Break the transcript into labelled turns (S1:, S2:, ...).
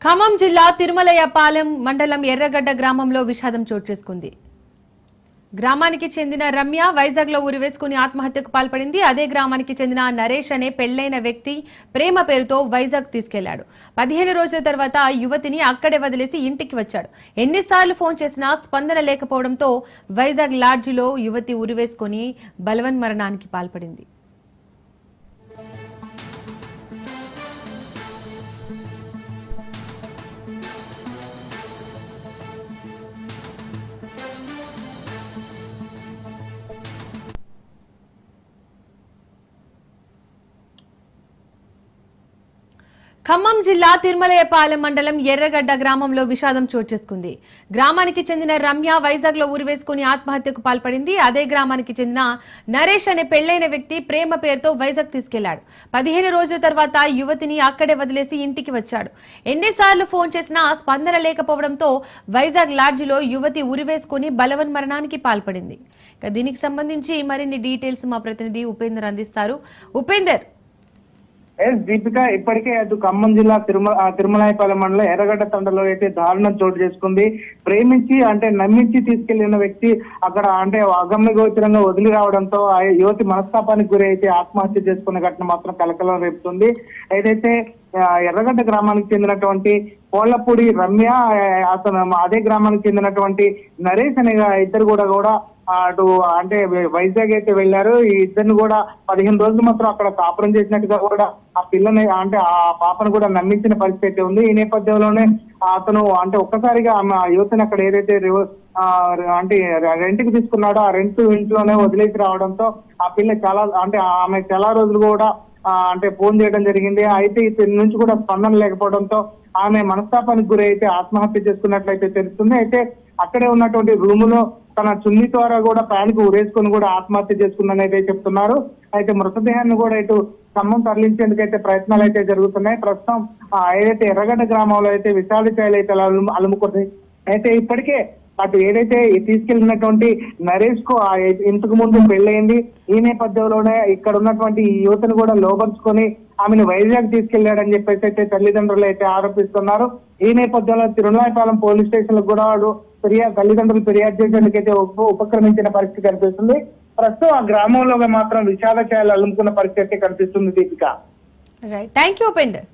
S1: ఖమ్మం జిల్లా తిరుమలయపాలెం మండలం ఎర్రగడ్డ గ్రామంలో విషాదం చోటు చేసుకుంది. గ్రామానికి చెందిన రమ్య వైజాగ్ లో ఉరివేసుకుని ఆత్మహత్యకు పాల్పడింది. అదే గ్రామానికి చెందిన నరేష్ అనే పెళ్లైన వ్యక్తి ప్రేమ పేరుతో వైజాగ్ తీసుకెళ్లాడు. 15 రోజుల తర్వాత యువతిని అక్కడే వదిలేసి ఇంటికి వచ్చాడు. ఎన్నిసార్లు ఫోన్ చేసినా స్పందన లేకపోవడంతో వైజాగ్ లాడ్జిలో యువతి ఉరివేసుకుని బలవన్మరణానికి పాల్పడింది. ఖమ్మం జిల్లా తిరుమలయపాలెం మండలం ఎర్రగడ్డ గ్రామంలో విషాదం చోటు చేసుకుంది. గ్రామానికి చెందిన రమ్య వైజాగ్ లో ఉరివేసుకుని ఆత్మహత్యకు పాల్పడింది. అదే గ్రామానికి చెందిన నరేష్ అనే పెళ్లైన వ్యక్తి ప్రేమ పేరుతో వైజాగ్ తీసుకెళ్లాడు. 15 రోజుల తర్వాత యువతిని అక్కడే వదిలేసి ఇంటికి వచ్చాడు. ఎన్నిసార్లు ఫోన్ చేసినా స్పందన లేకపోవడంతో వైజాగ్ లాడ్జిలో యువతి ఉరివేసుకుని బలవన్మరణానికి పాల్పడింది. దీనికి సంబంధించి మరిన్ని డీటెయిల్స్ మా ప్రతినిధి ఉపేందర్ అందిస్తారు. ఉపేందర్,
S2: దీపిక, ఇప్పటికే అటు ఖమ్మం జిల్లా తిరుమలాయపాలెం మండలం ఎర్రగడ్డ తండలో అయితే దారుణం చోటు చేసుకుంది. ప్రేమించి నమ్మించి తీసుకెళ్లిన వ్యక్తి అక్కడ అగమ్య గోచరంగా వదిలి రావడంతో ఆ యువతి మనస్తాపానికి గురి అయితే ఆత్మహత్య చేసుకున్న ఘటన మాత్రం కలకలం రేపుతుంది. ఏదైతే ఎర్రగడ్డ గ్రామానికి చెందినటువంటి పోళ్లపూడి రమ్య, అతను అదే గ్రామానికి చెందినటువంటి నరేష్ అనే ఇద్దరు కూడా అటు వైజాగ్ అయితే వెళ్లారు. ఈ ఇద్దరిని కూడా 15 రోజులు మాత్రం అక్కడ కాపురం చేసినట్టుగా కూడా ఆ పిల్లని ఆ పాపను కూడా నమ్మించిన పరిస్థితి ఉంది. ఈ నేపథ్యంలోనే అతను ఒక్కసారిగా ఆ యువతని అక్కడ ఏదైతే రెంట్కి తీసుకున్నాడో ఆ ఇంట్లోనే వదిలేసి రావడంతో ఆ పిల్ల ఆమె చాలా రోజులు కూడా ఫోన్ చేయడం జరిగింది. అయితే ఇతని నుంచి కూడా స్పందన లేకపోవడంతో ఆమె మనస్తాపానికి గురి అయితే ఆత్మహత్య చేసుకున్నట్లయితే తెలుస్తుంది. అయితే అక్కడే ఉన్నటువంటి రూములో తన చున్ని ద్వారా కూడా ప్యాన్కి ఉరేసుకొని కూడా ఆత్మహత్య చేసుకుందని అయితే చెప్తున్నారు. అయితే మృతదేహాన్ని కూడా ఇటు ఖమ్మం తరలించేందుకైతే ప్రయత్నాలు అయితే జరుగుతున్నాయి. ప్రస్తుతం ఏదైతే ఎర్రగడ్డ గ్రామంలో అయితే విశాల ఛాయలు అయితే అలుముకుంది. అయితే ఇప్పటికే అటు ఏదైతే తీసుకెళ్లినటువంటి నరేష్ కు ఇంతకు ముందు పెళ్లైంది. ఈ నేపథ్యంలోనే ఇక్కడ ఉన్నటువంటి ఈ యువతను కూడా లోపరుచుకొని ఆమెను వైజాగ్ తీసుకెళ్లాడని చెప్పేసి అయితే తల్లిదండ్రులు అయితే ఆరోపిస్తున్నారు. ఈ నేపథ్యంలో తిరుమలాయపాలెం పోలీస్ స్టేషన్ లో కూడా తల్లిదండ్రులు ఫిర్యాదు చేసేందుకైతే ఉపక్రమించిన పరిస్థితి కనిపిస్తుంది. ప్రస్తుతం ఆ గ్రామంలో మాత్రం విషాద ఛాయలు అల్లుకున్న పరిస్థితి కనిపిస్తుంది. Deepika,
S1: thank you Upender.